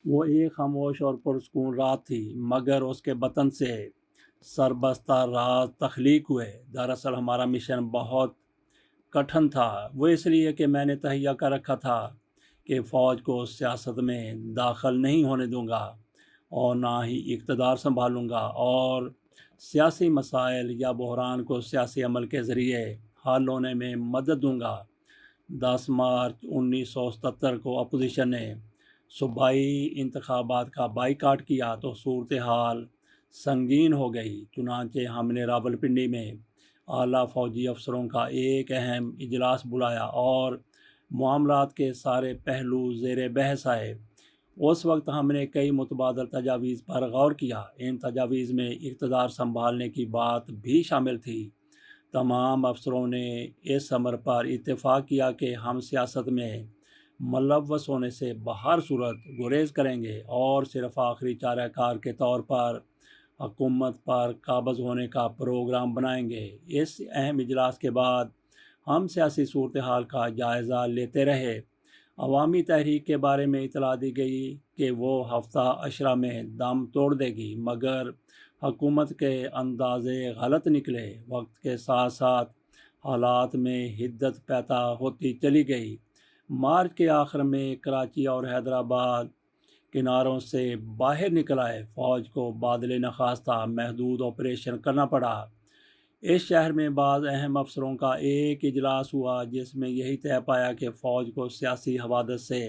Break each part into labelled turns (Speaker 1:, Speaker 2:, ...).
Speaker 1: وہ ایک خاموش اور پرسکون رات تھی، مگر اس کے بطن سے سربستہ راز تخلیق ہوئے۔ دراصل ہمارا مشن بہت کٹھن تھا، وہ اس لیے کہ میں نے تہیہ کر رکھا تھا کہ فوج کو سیاست میں داخل نہیں ہونے دوں گا اور نہ ہی اقتدار سنبھالوں گا، اور سیاسی مسائل یا بحران کو سیاسی عمل کے ذریعے حل ہونے میں مدد دوں گا۔ 10 مارچ 1977 کو اپوزیشن نے صوبائی انتخابات کا بائیکاٹ کیا تو صورتحال سنگین ہو گئی۔ چنانچہ ہم نے راولپنڈی میں اعلیٰ فوجی افسروں کا ایک اہم اجلاس بلایا اور معاملات کے سارے پہلو زیر بحث آئے۔ اس وقت ہم نے کئی متبادل تجاویز پر غور کیا۔ ان تجاویز میں اقتدار سنبھالنے کی بات بھی شامل تھی۔ تمام افسروں نے اس امر پر اتفاق کیا کہ ہم سیاست میں ملوث ہونے سے بہر صورت گریز کریں گے اور صرف آخری چارہ کار کے طور پر حکومت پر قابض ہونے کا پروگرام بنائیں گے۔ اس اہم اجلاس کے بعد ہم سیاسی صورتحال کا جائزہ لیتے رہے۔ عوامی تحریک کے بارے میں اطلاع دی گئی کہ وہ ہفتہ عشرہ میں دم توڑ دے گی، مگر حکومت کے اندازے غلط نکلے۔ وقت کے ساتھ ساتھ حالات میں حدت پیدا ہوتی چلی گئی۔ مارچ کے آخر میں کراچی اور حیدرآباد کناروں سے باہر نکل آئے۔ فوج کو بادل نخواستہ محدود آپریشن کرنا پڑا۔ اس شہر میں بعض اہم افسروں کا ایک اجلاس ہوا جس میں یہی طے پایا کہ فوج کو سیاسی حوادث سے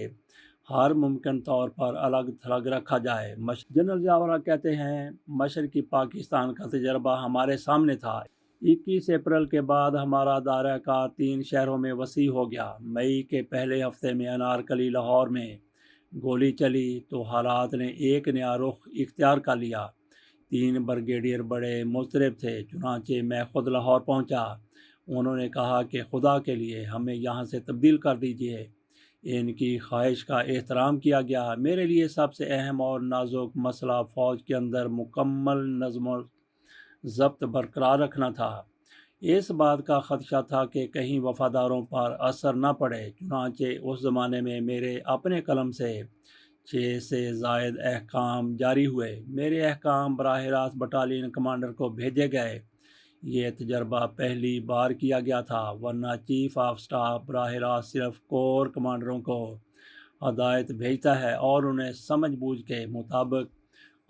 Speaker 1: ہر ممکن طور پر الگ تھلگ رکھا جائے۔ جنرل ضیاء الحق کہتے ہیں، مشرقی پاکستان کا تجربہ ہمارے سامنے تھا۔ 21 اپریل کے بعد ہمارا دائرہ کار 3 شہروں میں وسیع ہو گیا۔ مئی کے پہلے ہفتے میں انارکلی لاہور میں گولی چلی تو حالات نے ایک نیا رخ اختیار کر لیا۔ 3 بریگیڈیئر بڑے مضطرب تھے، چنانچہ میں خود لاہور پہنچا۔ انہوں نے کہا کہ خدا کے لیے ہمیں یہاں سے تبدیل کر دیجیے۔ ان کی خواہش کا احترام کیا گیا۔ میرے لیے سب سے اہم اور نازک مسئلہ فوج کے اندر مکمل نظم و ضبط برقرار رکھنا تھا۔ اس بات کا خدشہ تھا کہ کہیں وفاداروں پر اثر نہ پڑے۔ چنانچہ اس زمانے میں میرے اپنے قلم سے 6 سے زائد احکام جاری ہوئے۔ میرے احکام براہ راست بٹالین کمانڈر کو بھیجے گئے۔ یہ تجربہ پہلی بار کیا گیا تھا، ورنہ چیف آف سٹاف براہ راست صرف کور کمانڈروں کو ہدایت بھیجتا ہے اور انہیں سمجھ بوجھ کے مطابق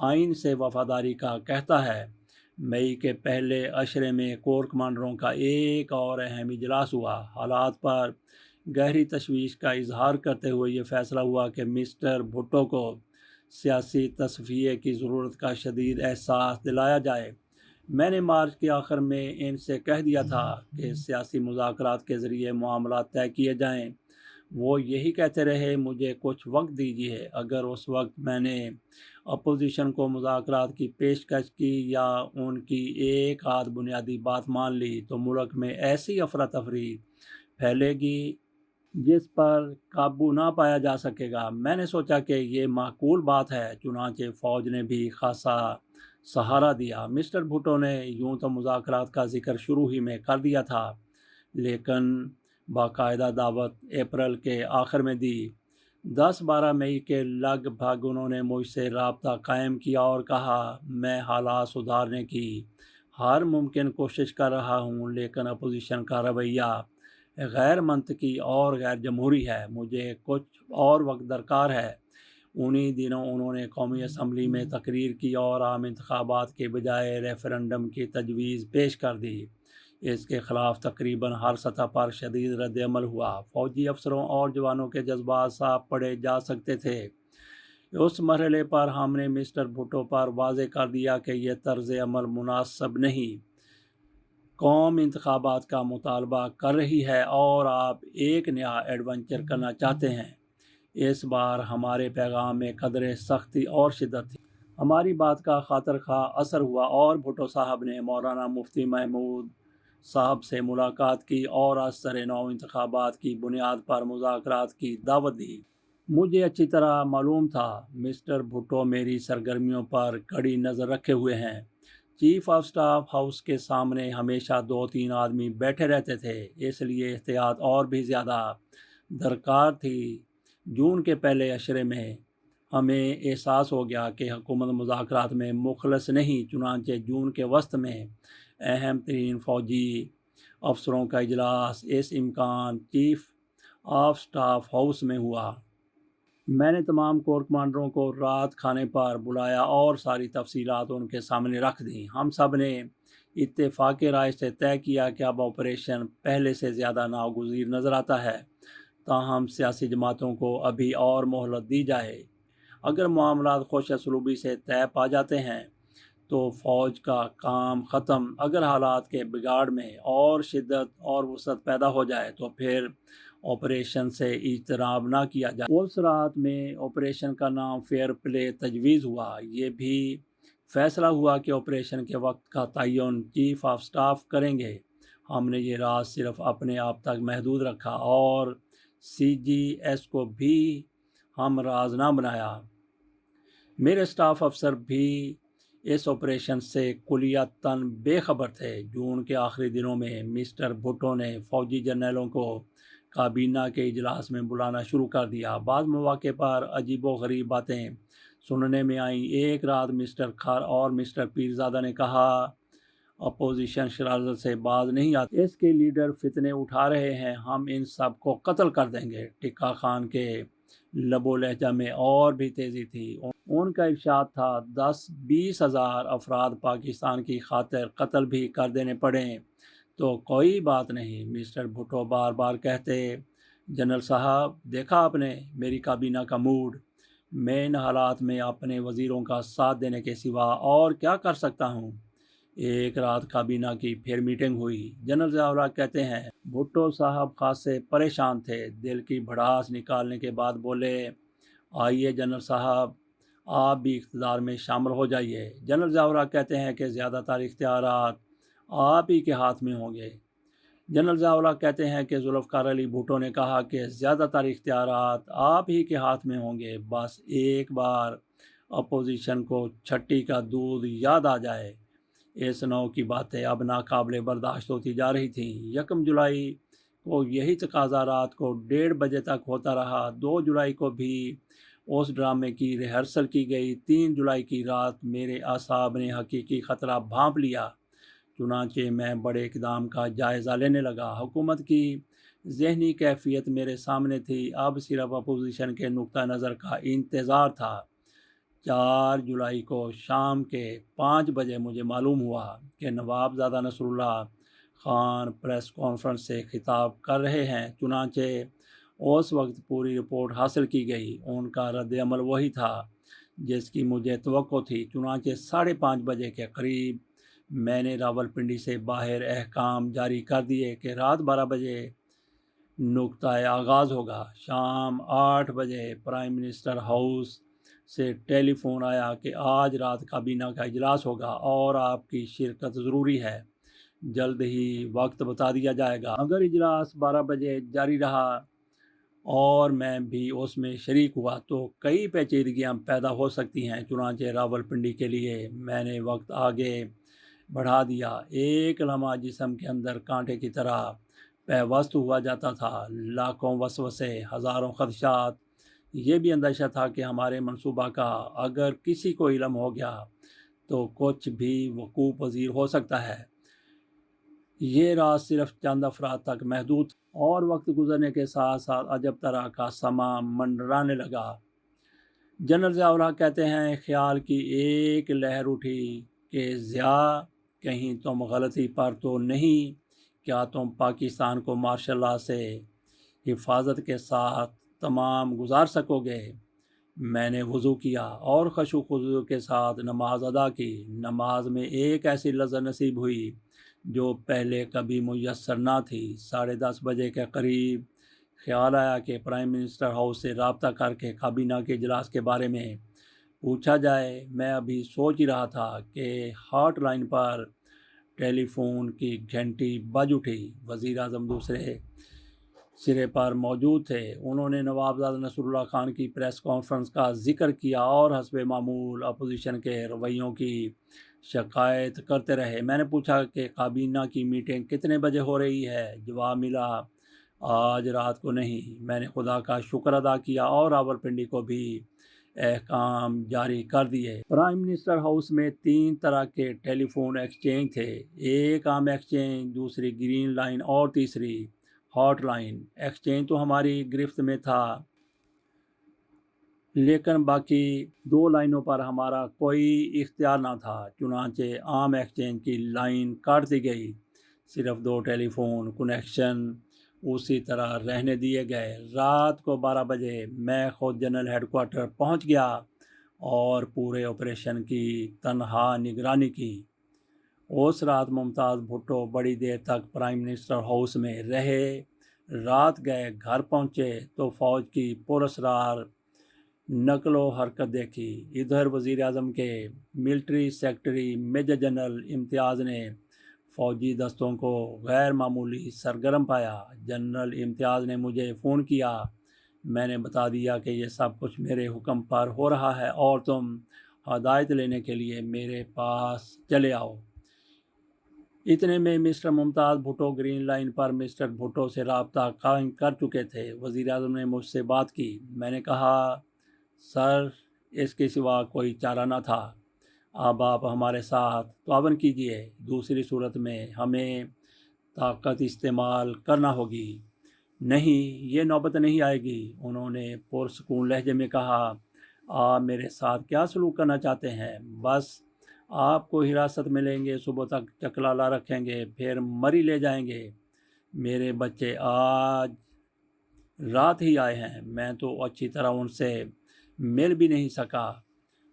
Speaker 1: آئین سے وفاداری کا کہتا ہے۔ مئی کے پہلے عشرے میں کور کمانڈروں کا ایک اور اہم اجلاس ہوا۔ حالات پر گہری تشویش کا اظہار کرتے ہوئے یہ فیصلہ ہوا کہ مسٹر بھٹو کو سیاسی تصفیے کی ضرورت کا شدید احساس دلایا جائے۔ میں نے مارچ کے آخر میں ان سے کہہ دیا تھا کہ سیاسی مذاکرات کے ذریعے معاملات طے کیے جائیں۔ وہ یہی کہتے رہے، مجھے کچھ وقت دیجیے۔ اگر اس وقت میں نے اپوزیشن کو مذاکرات کی پیشکش کی یا ان کی ایک آدھ بنیادی بات مان لی تو ملک میں ایسی افراتفری پھیلے گی جس پر قابو نہ پایا جا سکے گا۔ میں نے سوچا کہ یہ معقول بات ہے، چنانچہ فوج نے بھی خاصا سہارا دیا۔ مسٹر بھٹو نے یوں تو مذاکرات کا ذکر شروع ہی میں کر دیا تھا، لیکن باقاعدہ دعوت اپریل کے آخر میں دی۔ 10-12 مئی کے لگ بھگ انہوں نے مجھ سے رابطہ قائم کیا اور کہا، میں حالات سدھارنے کی ہر ممکن کوشش کر رہا ہوں، لیکن اپوزیشن کا رویہ غیر منطقی اور غیر جمہوری ہے۔ مجھے کچھ اور وقت درکار ہے۔ انہی دنوں انہوں نے قومی اسمبلی میں تقریر کی اور عام انتخابات کے بجائے ریفرنڈم کی تجویز پیش کر دی۔ اس کے خلاف تقریباً ہر سطح پر شدید رد عمل ہوا۔ فوجی افسروں اور جوانوں کے جذبات صاف پڑھے جا سکتے تھے۔ اس مرحلے پر ہم نے مسٹر بھٹو پر واضح کر دیا کہ یہ طرز عمل مناسب نہیں۔ قوم انتخابات کا مطالبہ کر رہی ہے اور آپ ایک نیا ایڈونچر کرنا چاہتے ہیں۔ اس بار ہمارے پیغام میں قدرے سختی اور شدت تھی۔ ہماری بات کا خاطر خواہ اثر ہوا اور بھٹو صاحب نے مولانا مفتی محمود صاحب سے ملاقات کی اور از سر نو انتخابات کی بنیاد پر مذاکرات کی دعوت دی۔ مجھے اچھی طرح معلوم تھا مسٹر بھٹو میری سرگرمیوں پر کڑی نظر رکھے ہوئے ہیں۔ چیف آف سٹاف ہاؤس کے سامنے ہمیشہ 2-3 آدمی بیٹھے رہتے تھے، اس لیے احتیاط اور بھی زیادہ درکار تھی۔ جون کے پہلے عشرے میں ہمیں احساس ہو گیا کہ حکومت مذاکرات میں مخلص نہیں، چنانچہ جون کے وسط میں اہم ترین فوجی افسروں کا اجلاس اس امکان چیف آف سٹاف ہاؤس میں ہوا۔ میں نے تمام کور کمانڈروں کو رات کھانے پر بلایا اور ساری تفصیلات ان کے سامنے رکھ دیں۔ ہم سب نے اتفاق رائے سے طے کیا کہ اب آپریشن پہلے سے زیادہ ناگزیر نظر آتا ہے، تاہم سیاسی جماعتوں کو ابھی اور مہلت دی جائے۔ اگر معاملات خوش اسلوبی سے طے پا جاتے ہیں تو فوج کا کام ختم، اگر حالات کے بگاڑ میں اور شدت اور وسعت پیدا ہو جائے تو پھر آپریشن سے اجتناب نہ کیا جائے۔ اس رات میں آپریشن کا نام فیئر پلے تجویز ہوا۔ یہ بھی فیصلہ ہوا کہ آپریشن کے وقت کا تعین چیف آف سٹاف کریں گے۔ ہم نے یہ راز صرف اپنے آپ تک محدود رکھا اور سی جی ایس کو بھی ہم راز نہ بنایا۔ میرے سٹاف افسر بھی اس آپریشن سے کلیتاً بے خبر تھے۔ جون کے آخری دنوں میں مسٹر بھٹو نے فوجی جرنیلوں کو کابینہ کے اجلاس میں بلانا شروع کر دیا۔ بعض مواقع پر عجیب و غریب باتیں سننے میں آئیں۔ ایک رات مسٹر کھر اور مسٹر پیرزادہ نے کہا، اپوزیشن شرارت سے باز نہیں آتی، اس کے لیڈر فتنے اٹھا رہے ہیں، ہم ان سب کو قتل کر دیں گے۔ ٹکا خان کے لب و لہجہ میں اور بھی تیزی تھی۔ ان کا ارشاد تھا 10-20 ہزار افراد پاکستان کی خاطر قتل بھی کر دینے پڑیں تو کوئی بات نہیں۔ مسٹر بھٹو بار بار کہتے، جنرل صاحب دیکھا آپ نے میری کابینہ کا موڈ، میں ان حالات میں اپنے وزیروں کا ساتھ دینے کے سوا اور کیا کر سکتا ہوں۔ ایک رات کابینہ کی پھر میٹنگ ہوئی۔ جنرل ضیاء الحق کہتے ہیں، بھٹو صاحب خاصے پریشان تھے، دل کی بھڑاس نکالنے کے بعد بولے، آئیے جنرل صاحب آپ بھی اقتدار میں شامل ہو جائیے۔ جنرل ضیاء الحق کہتے ہیں کہ زیادہ تر اختیارات آپ ہی کے ہاتھ میں ہوں گے۔ جنرل ضیاء الحق کہتے ہیں کہ ذوالفقار علی بھٹو نے کہا کہ زیادہ تر اختیارات آپ ہی کے ہاتھ میں ہوں گے، بس ایک بار اپوزیشن کو چھٹی کا دودھ یاد آ جائے۔ اس نوع کی باتیں اب ناقابل برداشت ہوتی جا رہی تھیں۔ 1 جولائی کو یہی تقاضا رات کو 1:30 بجے تک ہوتا رہا۔ 2 جولائی کو بھی اس ڈرامے کی ریہرسل کی گئی۔ 3 جولائی کی رات میرے اعصاب نے حقیقی خطرہ بھانپ لیا، چنانچہ میں بڑے اقدام کا جائزہ لینے لگا۔ حکومت کی ذہنی کیفیت میرے سامنے تھی، اب صرف اپوزیشن کے نقطہ نظر کا انتظار تھا۔ 4 جولائی کو شام کے 5 بجے مجھے معلوم ہوا کہ نواب زادہ نصر اللہ خان پریس کانفرنس سے خطاب کر رہے ہیں۔ چنانچہ اس وقت پوری رپورٹ حاصل کی گئی۔ ان کا رد عمل وہی تھا جس کی مجھے توقع تھی۔ چنانچہ 5:30 بجے کے قریب میں نے راولپنڈی سے باہر احکام جاری کر دیے کہ رات 12 بجے نقطۂ آغاز ہوگا۔ شام 8 بجے پرائم منسٹر ہاؤس سے ٹیلی فون آیا کہ آج رات کابینہ کا اجلاس ہوگا اور آپ کی شرکت ضروری ہے، جلد ہی وقت بتا دیا جائے گا۔ اگر اجلاس 12 بجے جاری رہا اور میں بھی اس میں شریک ہوا تو کئی پیچیدگیاں پیدا ہو سکتی ہیں۔ چنانچہ راولپنڈی کے لیے میں نے وقت آگے بڑھا دیا۔ ایک لمحہ جسم کے اندر کانٹے کی طرح پیوست ہوا جاتا تھا، لاکھوں وسوسے، ہزاروں خدشات۔ یہ بھی اندیشہ تھا کہ ہمارے منصوبہ کا اگر کسی کو علم ہو گیا تو کچھ بھی وقوع پذیر ہو سکتا ہے۔ یہ راز صرف چند افراد تک محدود تھا اور وقت گزرنے کے ساتھ ساتھ عجب طرح کا سما منڈرانے لگا۔ جنرل ضیاء الحق کہتے ہیں، خیال کی ایک لہر اٹھی کہ ضیاء کہیں تم غلطی پر تو نہیں، کیا تم پاکستان کو مارشل لاء سے حفاظت کے ساتھ تمام گزار سکو گے؟ میں نے وضو کیا اور خشوع خضوع کے ساتھ نماز ادا کی۔ نماز میں ایک ایسی لذت نصیب ہوئی جو پہلے کبھی میسر نہ تھی۔ 10:30 بجے کے قریب خیال آیا کہ پرائم منسٹر ہاؤس سے رابطہ کر کے کابینہ کے اجلاس کے بارے میں پوچھا جائے۔ میں ابھی سوچ ہی رہا تھا کہ ہاٹ لائن پر ٹیلی فون کی گھنٹی بج اٹھی۔ وزیر اعظم دوسرے سرے پر موجود تھے۔ انہوں نے نواب زادہ نصر اللہ خان کی پریس کانفرنس کا ذکر کیا اور حسب معمول اپوزیشن کے رویوں کی شکایت کرتے رہے۔ میں نے پوچھا کہ کابینہ کی میٹنگ کتنے بجے ہو رہی ہے؟ جواب ملا، آج رات کو نہیں۔ میں نے خدا کا شکر ادا کیا اور راولپنڈی کو بھی احکام جاری کر دیے۔ پرائم منسٹر ہاؤس میں 3 طرح کے ٹیلی فون ایکسچینج تھے، ایک عام ایکسچینج، دوسری گرین لائن اور تیسری ہاٹ لائن۔ ایکسچینج تو ہماری گرفت میں تھا، لیکن باقی 2 لائنوں پر ہمارا کوئی اختیار نہ تھا، چنانچہ عام ایکسچینج کی لائن کاٹ دی گئی، صرف 2 ٹیلی فون کنیکشن اسی طرح رہنے دیے گئے۔ رات کو 12 بجے میں خود جنرل ہیڈ کوارٹر پہنچ گیا اور پورے آپریشن کی تنہا نگرانی کی۔ اس رات ممتاز بھٹو بڑی دیر تک پرائم منسٹر ہاؤس میں رہے۔ رات گئے، گھر پہنچے تو فوج کی پراسرار نقل و حرکت دیکھی۔ ادھر وزیر اعظم کے ملٹری سیکرٹری میجر جنرل امتیاز نے فوجی دستوں کو غیر معمولی سرگرم پایا۔ جنرل امتیاز نے مجھے فون کیا، میں نے بتا دیا کہ یہ سب کچھ میرے حکم پر ہو رہا ہے اور تم ہدایت لینے کے لیے میرے پاس چلے آؤ۔ اتنے میں مسٹر ممتاز بھٹو گرین لائن پر مسٹر بھٹو سے رابطہ قائم کر چکے تھے۔ وزیر اعظم نے مجھ سے بات کی۔ میں نے کہا، سر، اس کے سوا کوئی چارہ نہ تھا، اب آپ ہمارے ساتھ تعاون کیجیے، دوسری صورت میں ہمیں طاقت استعمال کرنا ہوگی۔ نہیں، یہ نوبت نہیں آئے گی، انہوں نے پرسکون لہجے میں کہا۔ آپ میرے ساتھ کیا سلوک کرنا چاہتے ہیں؟ بس آپ کو حراست میں لیں گے، صبح تک چکلالا رکھیں گے، پھر مری لے جائیں گے۔ میرے بچے آج رات ہی آئے ہیں، میں تو اچھی طرح ان سے مل بھی نہیں سکا۔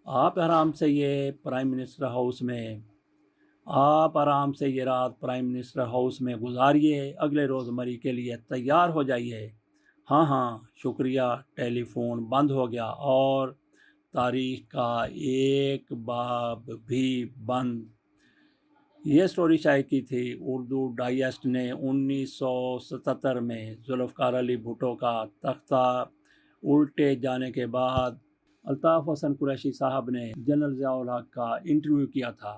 Speaker 1: آپ آرام سے یہ رات پرائم منسٹر ہاؤس میں گزاریے، اگلے روز مری کے لیے تیار ہو جائیے۔ ہاں ہاں، شکریہ۔ ٹیلی فون بند ہو گیا اور تاریخ کا ایک باب بھی بند۔ یہ سٹوری شائع کی تھی اردو ڈائجسٹ نے 1977 میں ذوالفقار علی بھٹو کا تختہ الٹے جانے کے بعد۔ الطاف حسن قریشی صاحب نے جنرل ضیاء الحق کا انٹرویو کیا تھا۔